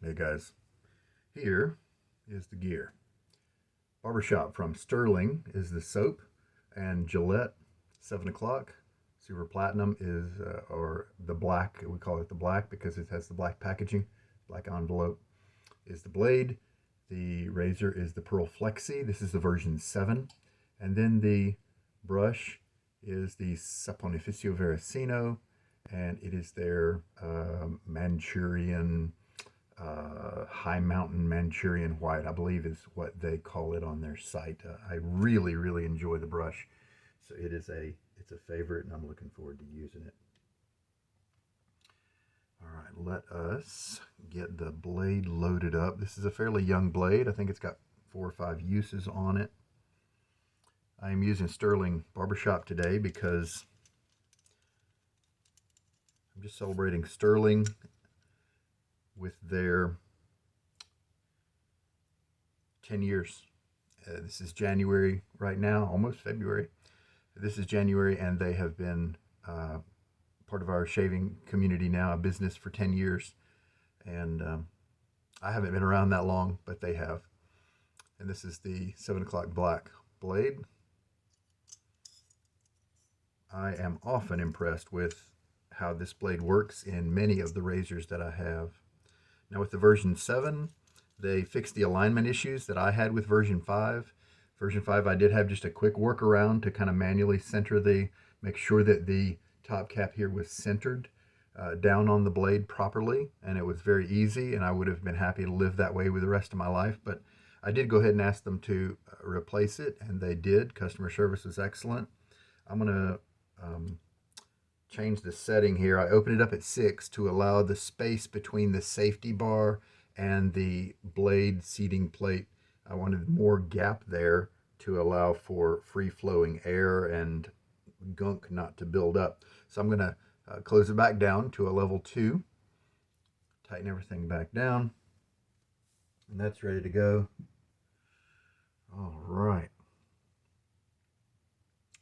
Hey guys, here is the gear. Barbershop from Stirling is the soap, and Gillette 7 o'clock. Super Platinum is, or the black, we call it the black because it has the black packaging, black envelope, is the blade. The razor is the Pearl Flexi. This is the version 7. And then the brush is the Saponificio Varesino, and it is their Manchurian high mountain Manchurian white, I believe is what they call it on their site. I really, really enjoy the brush. So it's a favorite and I'm looking forward to using it. All right, let us get the blade loaded up. This is a fairly young blade. I think it's got 4 or 5 uses on it. I am using Stirling Barbershop today because I'm just celebrating Stirling with their 10 years. This is January right now, almost February. This is January, and they have been part of our shaving community now, a business for 10 years. And I haven't been around that long, but they have. And this is the 7 o'clock black blade. I am often impressed with how this blade works in many of the razors that I have. Now with the version 7, they fixed the alignment issues that I had with version 5. Version 5, I did have just a quick workaround to kind of manually center make sure that the top cap here was centered down on the blade properly, and it was very easy, and I would have been happy to live that way with the rest of my life, but I did go ahead and ask them to replace it, and they did. Customer service was excellent. I'm going to change the setting here. I opened it up at 6 to allow the space between the safety bar and the blade seating plate. I wanted more gap there to allow for free flowing air and gunk not to build up. So I'm going to close it back down to a level 2, tighten everything back down, and that's ready to go. All right.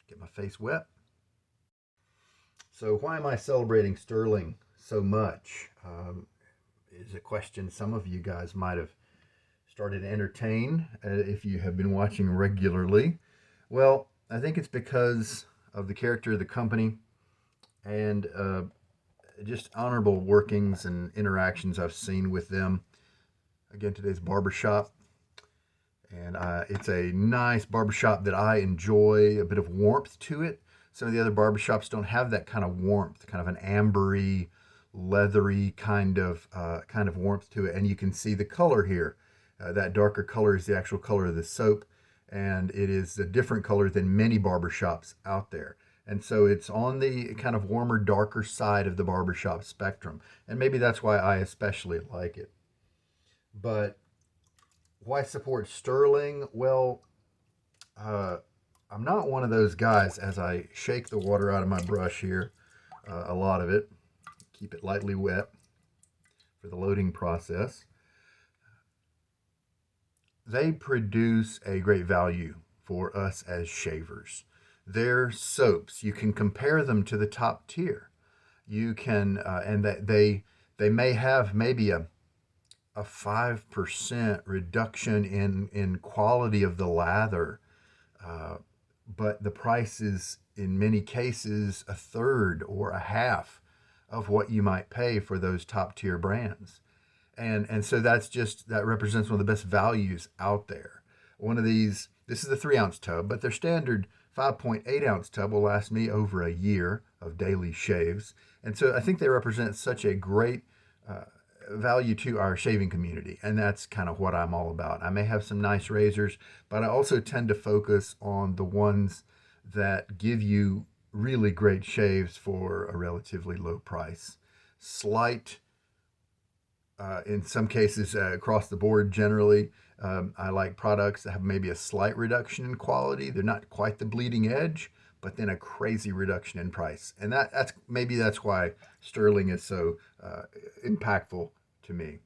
Get my face wet. So why am I celebrating Stirling so much? Is a question some of you guys might have started to entertain if you have been watching regularly. Well, I think it's because of the character of the company and just honorable workings and interactions I've seen with them. Again, today's barbershop. And it's a nice barbershop that I enjoy, a bit of warmth to it. Some of the other barbershops don't have that kind of warmth, kind of an ambery, leathery kind of warmth to it. And you can see the color here. That darker color is the actual color of the soap, and it is a different color than many barbershops out there. And so it's on the kind of warmer, darker side of the barbershop spectrum. And maybe that's why I especially like it. But why support Stirling? Well, I'm not one of those guys, as I shake the water out of my brush here, a lot of it, keep it lightly wet for the loading process. They produce a great value for us as shavers. Their soaps, you can compare them to the top tier. You can, and that they may have maybe a 5% reduction in quality of the lather, but the price is in many cases a third or a half of what you might pay for those top tier brands. And so that represents one of the best values out there. One of these, this is a 3-ounce tub, but their standard 5.8-ounce tub will last me over a year of daily shaves. And so I think they represent such a great value to our shaving community, and that's kind of what I'm all about. I may have some nice razors, but I also tend to focus on the ones that give you really great shaves for a relatively low price. Slight, in some cases, across the board generally, I like products that have maybe a slight reduction in quality. They're not quite the bleeding edge, but then a crazy reduction in price. And that's why Stirling is so impactful to me.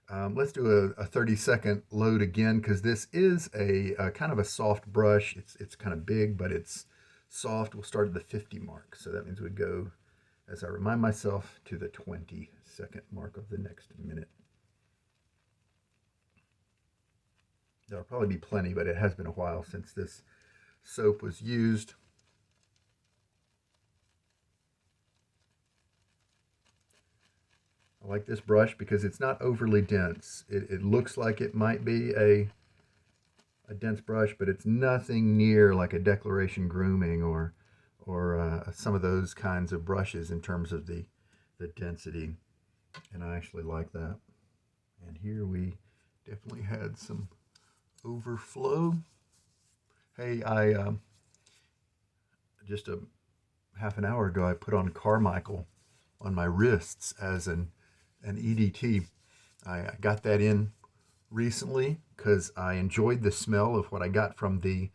Let's do a 30-second load again, because this is a kind of a soft brush. It's kind of big, but it's soft. We'll start at the 50 mark. So that means we go, as I remind myself, to the 20-second mark of the next minute. There'll probably be plenty, but it has been a while since this soap was used. I like this brush because it's not overly dense. It looks like it might be a dense brush, but it's nothing near like a Declaration Grooming or some of those kinds of brushes in terms of the density. And I actually like that. And here we definitely had some overflow. Hey, I just a half an hour ago I put on Carmichael on my wrists as an EDT. I got that in recently because I enjoyed the smell of what I got from the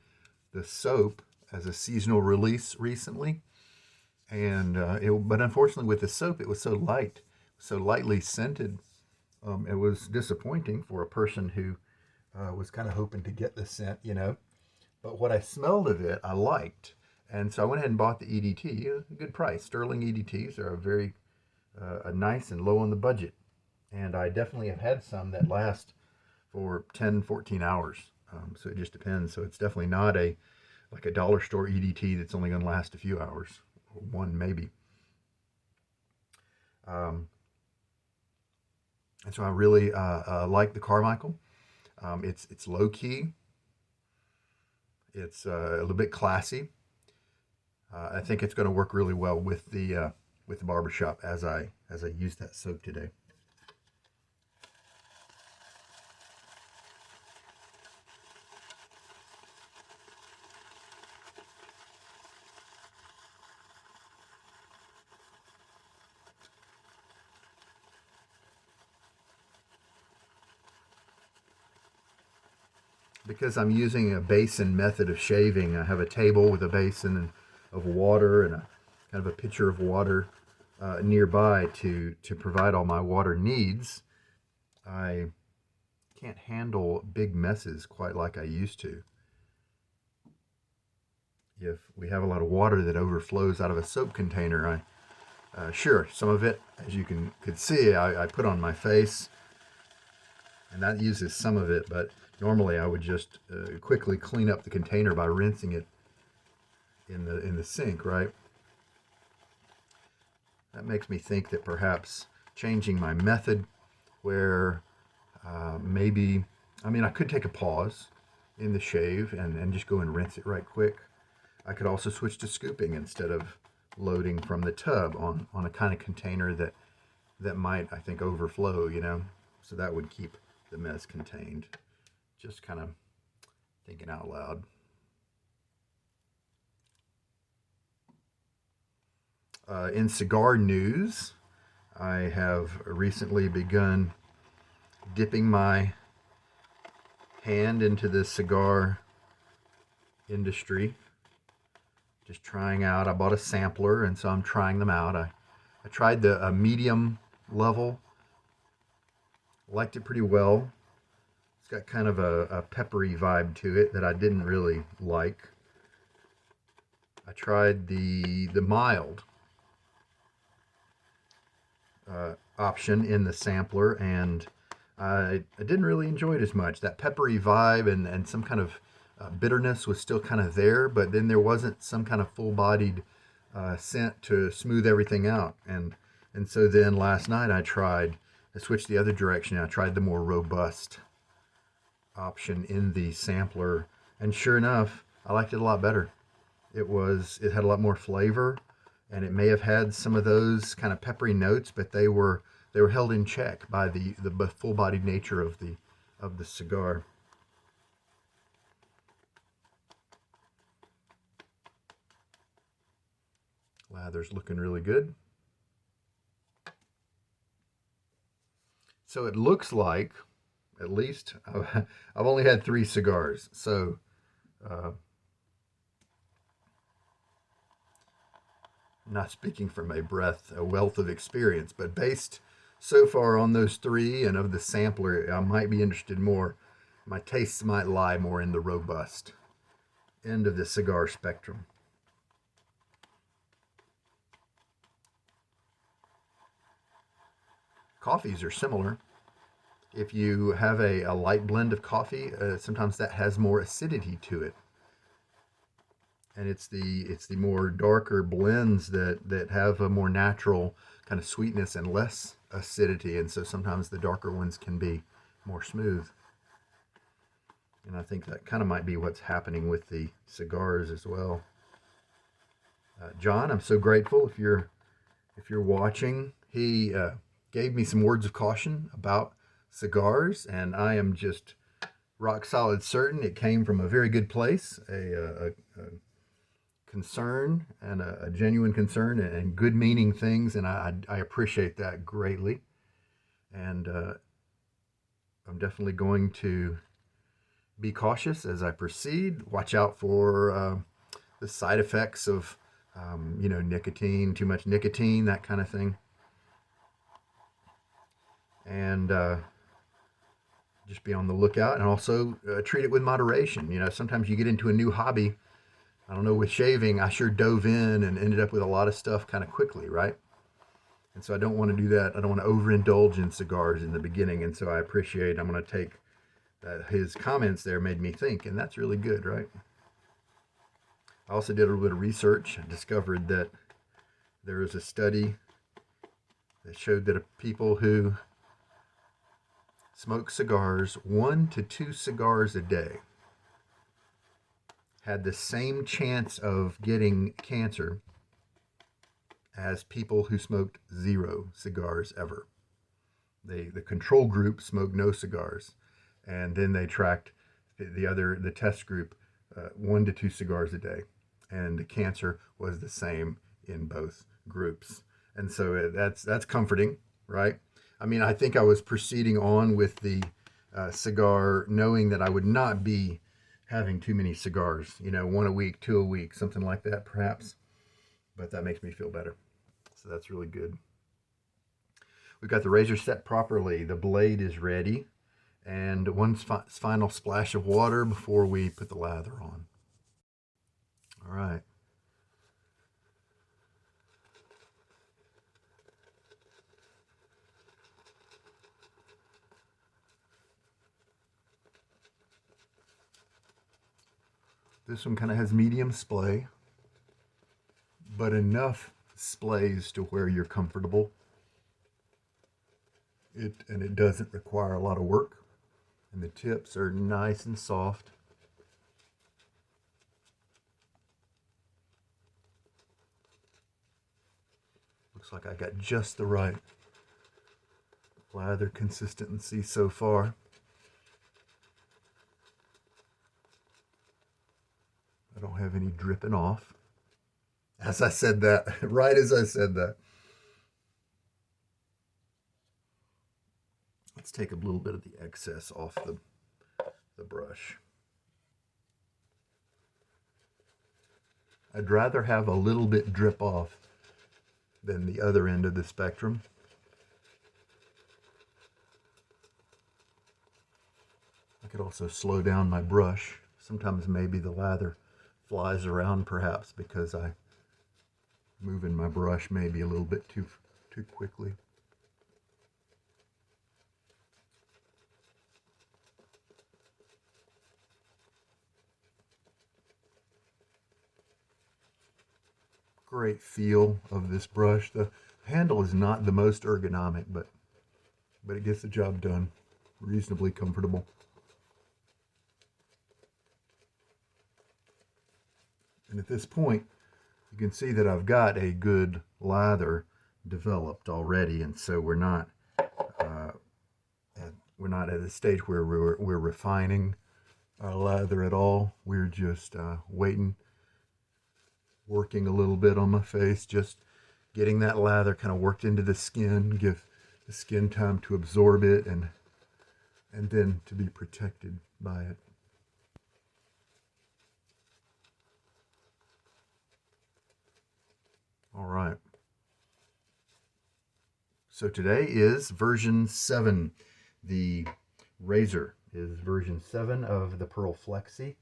soap as a seasonal release recently. And but unfortunately with the soap it was so light, so lightly scented. It was disappointing for a person who was kind of hoping to get the scent, you know. But what I smelled of it, I liked. And so I went ahead and bought the EDT, a good price. Sterling EDTs are a very nice and low on the budget. And I definitely have had some that last for 10, 14 hours. So it just depends. So it's definitely not like a dollar store EDT that's only going to last a few hours, or one maybe. And so I really like the Carmichael. It's low key. It's a little bit classy. I think it's going to work really well with the barbershop as I use that soap today. Because I'm using a basin method of shaving, I have a table with a basin of water and a kind of a pitcher of water nearby to provide all my water needs. I can't handle big messes quite like I used to. If we have a lot of water that overflows out of a soap container, sure, some of it, as you could see, I put on my face, and that uses some of it, but normally I would just quickly clean up the container by rinsing it in the sink, right? That makes me think that perhaps changing my method where maybe, I mean, I could take a pause in the shave and just go and rinse it right quick. I could also switch to scooping instead of loading from the tub on a kind of container that might, I think, overflow, you know? So that would keep the mess contained. Just kind of thinking out loud. In cigar news, I have recently begun dipping my hand into the cigar industry. Just trying out. I bought a sampler, and so I'm trying them out. I tried the medium level. Liked it pretty well. It's got kind of a peppery vibe to it that I didn't really like. I tried the mild option in the sampler, and I didn't really enjoy it as much. That peppery vibe and some kind of bitterness was still kind of there, but then there wasn't some kind of full-bodied scent to smooth everything out. And so then last night I switched the other direction. I tried the more robust option in the sampler, and sure enough, I liked it a lot better. It had a lot more flavor, and it may have had some of those kind of peppery notes, but they were held in check by the full-bodied nature of the cigar. Lather's looking really good. So it looks like, at least, I've only had 3 cigars, so not speaking from a wealth of experience, but based so far on those 3 and of the sampler, I might be interested more. My tastes might lie more in the robust end of the cigar spectrum. Coffees are similar. If you have a light blend of coffee, sometimes that has more acidity to it. And it's the more darker blends that have a more natural kind of sweetness and less acidity, and so sometimes the darker ones can be more smooth. And I think that kind of might be what's happening with the cigars as well. John, I'm so grateful if you're watching. He gave me some words of caution about cigars, and I am just rock solid certain it came from a very good place, a concern and a genuine concern and good meaning things, and I appreciate that greatly. And I'm definitely going to be cautious as I proceed. Watch out for the side effects of nicotine, too much nicotine, that kind of thing. And just be on the lookout, and also treat it with moderation. Sometimes you get into a new hobby. I don't know, with shaving, I sure dove in and ended up with a lot of stuff kind of quickly, right? And so I don't want to do that. I don't want to overindulge in cigars in the beginning. And so I'm going to take his comments there made me think, and that's really good, right? I also did a little bit of research and discovered that there is a study that showed that people who smoke cigars, 1 to 2 cigars a day, had the same chance of getting cancer as people who smoked 0 cigars ever. The control group smoked no cigars, and then they tracked the test group 1 to 2 cigars a day, and the cancer was the same in both groups. And so that's comforting, right? I mean, I think I was proceeding on with the cigar knowing that I would not be having too many cigars, 1 a week, 2 a week, something like that perhaps. But that makes me feel better. So that's really good. We've got the razor set properly. The blade is ready. And one final splash of water before we put the lather on. All right. This one kind of has medium splay, but enough splays to where you're comfortable. It doesn't require a lot of work, and the tips are nice and soft. Looks like I got just the right lather consistency so far. I don't have any dripping off. As I said that, right as I said that. Let's take a little bit of the excess off the brush. I'd rather have a little bit drip off than the other end of the spectrum. I could also slow down my brush. Sometimes maybe the lather flies around, perhaps because I moving my brush maybe a little bit too quickly. Great feel of this brush. The handle is not the most ergonomic, but it gets the job done. Reasonably comfortable. And at this point, you can see that I've got a good lather developed already, and so we're not at a stage where we're refining our lather at all. We're just waiting, working a little bit on my face, just getting that lather kind of worked into the skin, give the skin time to absorb it, and then to be protected by it. All right. So today is version 7. The razor is version 7 of the Pearl Flexi.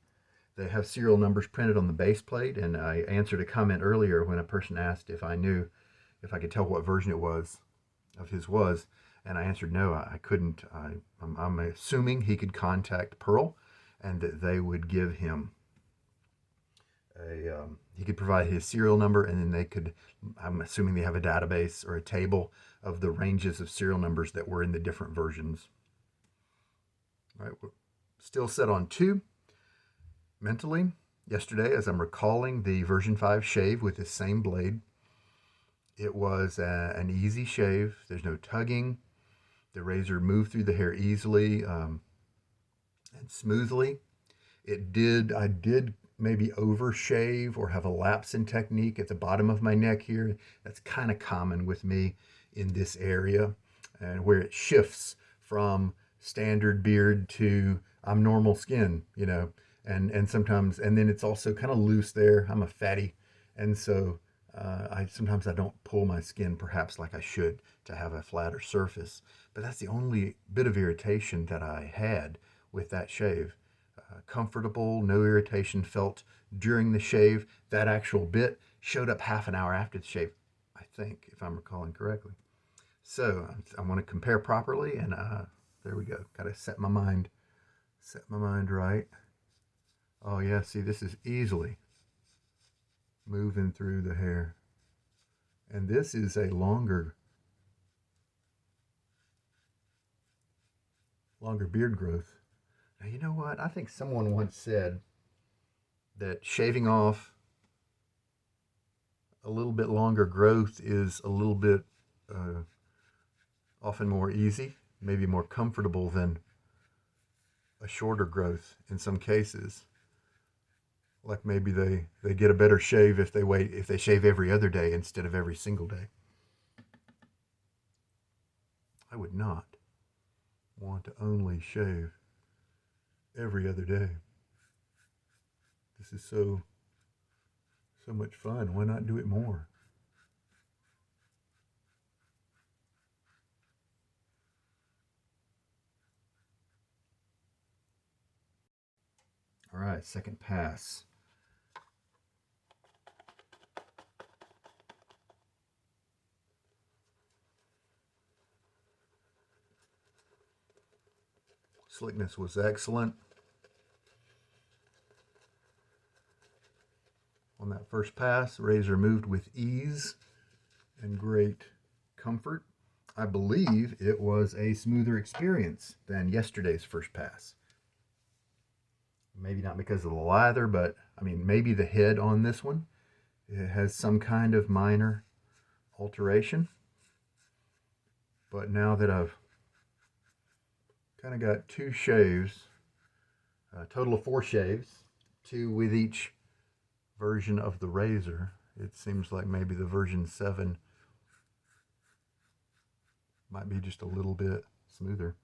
They have serial numbers printed on the base plate, and I answered a comment earlier when a person asked if I could tell what version it was, of his was. And I answered no, I couldn't. I'm assuming he could contact Pearl and that they would give him he could provide his serial number, and then they could, I'm assuming they have a database or a table of the ranges of serial numbers that were in the different versions. All right, we're still set on 2. Mentally, yesterday, as I'm recalling the version 5 shave with this same blade, it was an easy shave. There's no tugging. The razor moved through the hair easily and smoothly. I did maybe overshave or have a lapse in technique at the bottom of my neck here. That's kind of common with me in this area, and where it shifts from standard beard to I'm normal skin, and sometimes, and then it's also kind of loose there. I'm a fatty, and so sometimes I don't pull my skin perhaps like I should to have a flatter surface. But that's the only bit of irritation that I had with that shave. Comfortable, no irritation felt during the shave. That actual bit showed up half an hour after the shave, I think, if I'm recalling correctly. So I want to compare properly, and there we go. Got to set my mind right. Oh yeah, see, this is easily moving through the hair, and this is a longer beard growth. Now, you know what? I think someone once said that shaving off a little bit longer growth is a little bit often more easy, maybe more comfortable than a shorter growth in some cases. Like maybe they get a better shave if they shave every other day instead of every single day. I would not want to only shave every other day. This is so much fun. Why not do it more? All right, second pass. Slickness was excellent. On that first pass, razor moved with ease and great comfort. I believe it was a smoother experience than yesterday's first pass. Maybe not because of the lather, but I mean, maybe the head on this one, it has some kind of minor alteration. But now that I've kind of got 2 shaves, a total of 4 shaves, 2 with each version of the razor, it seems like maybe the version 7 might be just a little bit smoother.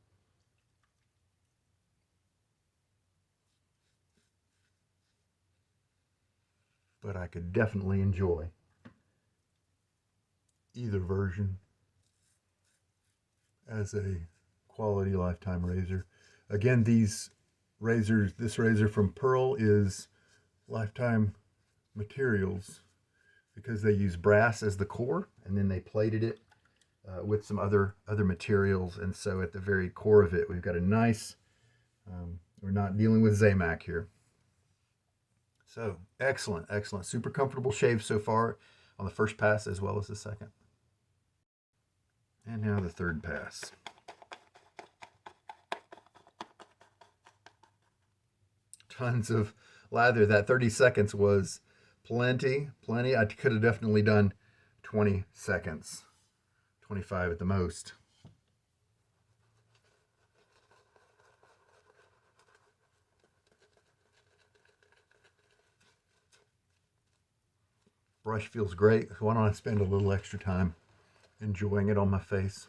But I could definitely enjoy either version as a quality lifetime razor. Again, this razor from Pearl is lifetime materials because they use brass as the core, and then they plated it with some other materials. And so at the very core of it, we've got a nice, we're not dealing with Zamac here. So excellent, super comfortable shave so far on the first pass as well as the second. And now the third pass. Tons of lather. That 30 seconds was plenty. I could have definitely done 20 seconds, 25 at the most. Brush feels great. Why don't I spend a little extra time enjoying it on my face?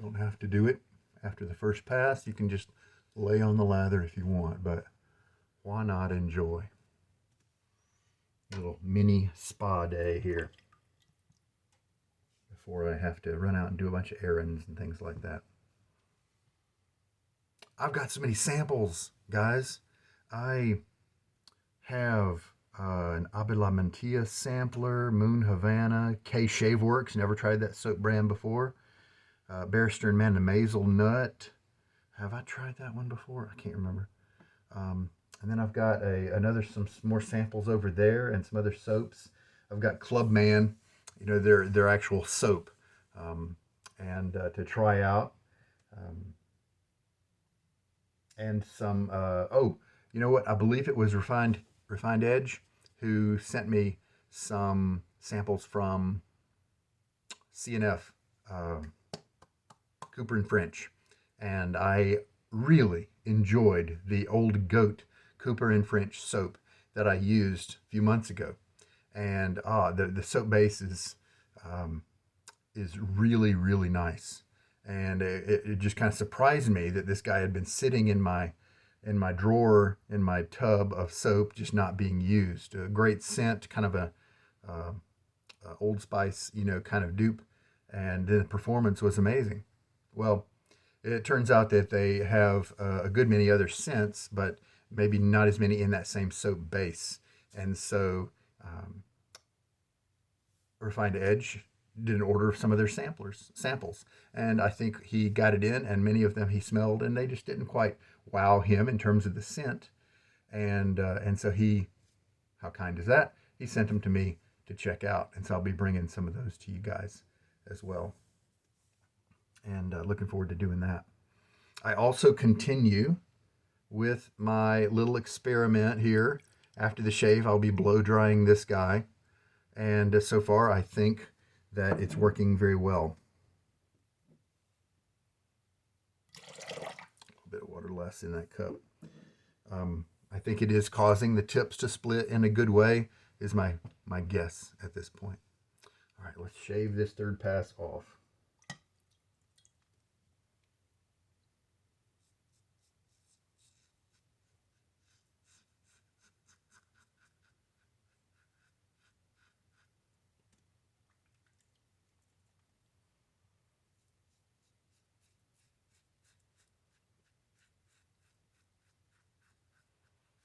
Don't have to do it after the first pass. You can just lay on the lather if you want, but why not enjoy a little mini spa day here before I have to run out and do a bunch of errands and things like that. I've got so many samples, guys. I have an Abila Mantilla sampler, Moon Havana, K Shave Works. Never tried that soap brand before. Barrister and Mazel Nut. Have I tried that one before? I can't remember. And then I've got some more samples over there and some other soaps. I've got Clubman, their actual soap, and to try out. And some you know what? I believe it was Refined Edge who sent me some samples from CNF, Cooper and French, and I really enjoyed the Old Goat Cooper and French soap that I used a few months ago, and the soap base is really really nice, and it just kind of surprised me that this guy had been sitting in my drawer in my tub of soap just not being used. A great scent, kind of uh, a Old Spice kind of dupe, and the performance was amazing. Well, it turns out that they have a good many other scents, but maybe not as many in that same soap base. And so Refined Edge did an order of some of their samples, and I think he got it in, and many of them he smelled, and they just didn't quite wow him in terms of the scent. And so how kind is that? He sent them to me to check out, and so I'll be bringing some of those to you guys as well. And looking forward to doing that. I also continue with my little experiment here. After the shave, I'll be blow drying this guy, and so far I think that it's working very well. A little bit of water less in that cup. I think it is causing the tips to split in a good way, is my guess at this point. All right, let's shave this third pass off.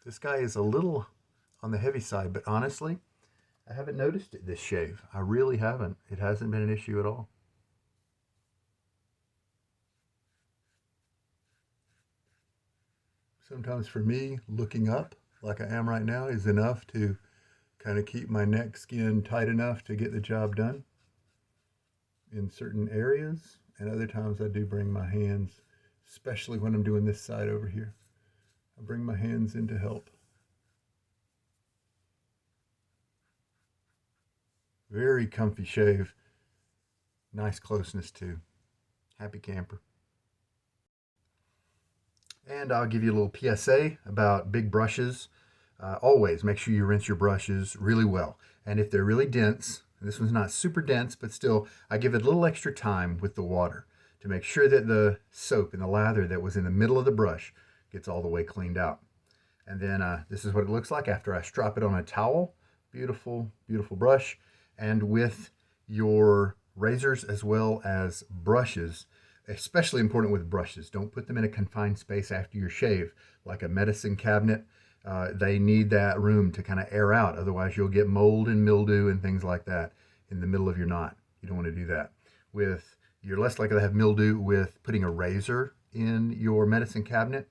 This guy is a little on the heavy side, but honestly, I haven't noticed it this shave. I really haven't. It hasn't been an issue at all. Sometimes for me, looking up like I am right now is enough to kind of keep my neck skin tight enough to get the job done in certain areas. And other times I do bring my hands, especially when I'm doing this side over here. I bring my hands in to help. Very comfy shave. Nice closeness too. Happy camper. And I'll give you a little PSA about big brushes. Always make sure you rinse your brushes really well. And if they're really dense, this one's not super dense, but still, I give it a little extra time with the water to make sure that the soap and the lather that was in the middle of the brush gets all the way cleaned out. And then this is what it looks like after I strap it on a towel. Beautiful, beautiful brush. And with your razors as well as brushes, especially important with brushes, don't put them in a confined space after your shave, like a medicine cabinet. They need that room to kind of air out. Otherwise, you'll get mold and mildew and things like that in the middle of your knot. You don't want to do that. You're less likely to have mildew with putting a razor in your medicine cabinet,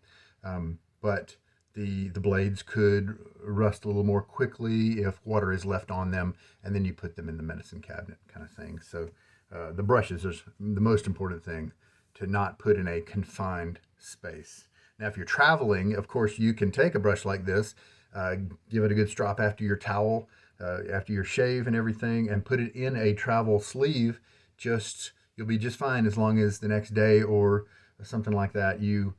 but the blades could rust a little more quickly if water is left on them, and then you put them in the medicine cabinet kind of thing. So the brushes is the most important thing to not put in a confined space. Now, if you're traveling, of course, you can take a brush like this, give it a good strop after your towel, after your shave and everything, and put it in a travel sleeve. You'll be just fine as long as the next day or something like that, you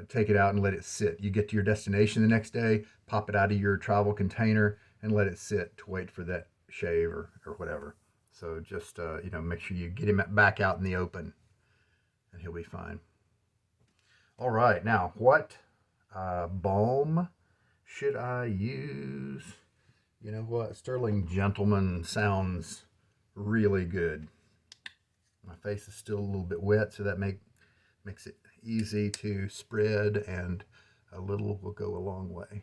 take it out and let it sit. You get to your destination the next day, pop it out of your travel container and let it sit to wait for that shave or whatever. So just, make sure you get him back out in the open and he'll be fine. All right, now what balm should I use? You know what? Sterling Gentleman sounds really good. My face is still a little bit wet, so that makes it easy to spread, and a little will go a long way.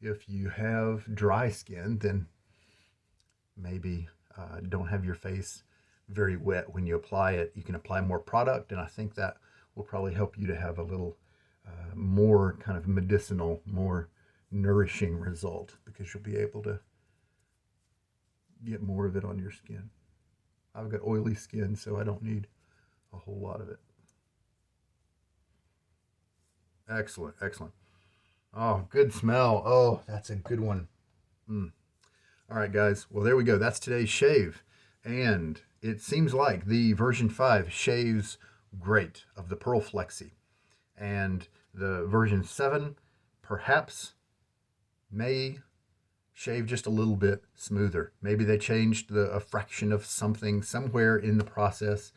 If you have dry skin, then maybe don't have your face very wet when you apply it. You can apply more product, and I think that will probably help you to have a little more kind of medicinal, more nourishing result, because you'll be able to get more of it on your skin. I've got oily skin, so I don't need a whole lot of it. Excellent, excellent. Oh, good smell. Oh, that's a good one. Mm. All right, guys. Well, there we go. That's today's shave. And it seems like the version 5 shaves great of the Pearl Flexi. And the version 7 perhaps may shave just a little bit smoother. Maybe they changed a fraction of something somewhere in the process,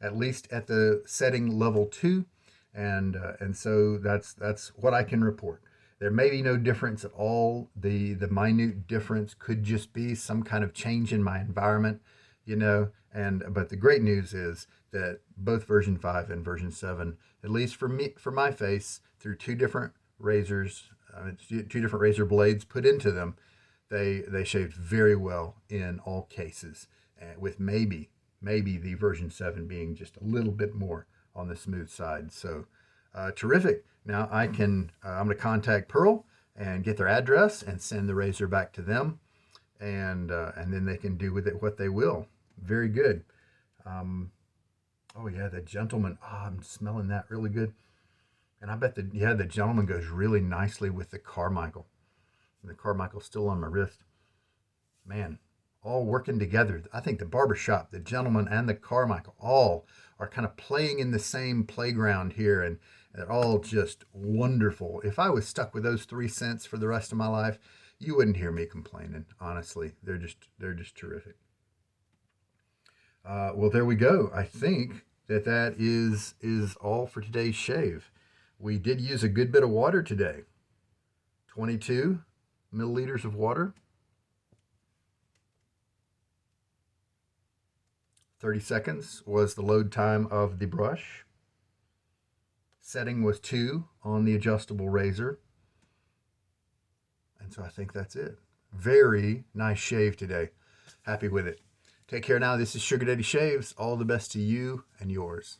at least at the setting level 2. And so that's what I can report. There may be no difference at all. The minute difference could just be some kind of change in my environment, you know. And but the great news is that both version 5 and version 7, at least for me, for my face, through two different razors, two different razor blades put into them, they shaved very well in all cases, with maybe the version 7 being just a little bit more on the smooth side. So terrific. Now I'm going to contact Pearl and get their address and send the razor back to them, and then they can do with it what they will. Very good. Oh yeah, the gentleman. Oh, I'm smelling that really good. And I bet the gentleman goes really nicely with the Carmichael. And the Carmichael's still on my wrist. Man, all working together. I think the barbershop, the gentleman, and the Carmichael all are kind of playing in the same playground here, and they're all just wonderful. If I was stuck with those 3 cents for the rest of my life, you wouldn't hear me complaining. Honestly, they're just terrific. Well, there we go. I think that is all for today's shave. We did use a good bit of water today. 22 milliliters of water. 30 seconds was the load time of the brush. Setting was 2 on the adjustable razor. And so I think that's it. Very nice shave today. Happy with it. Take care now. This is Sugar Daddy Shaves. All the best to you and yours.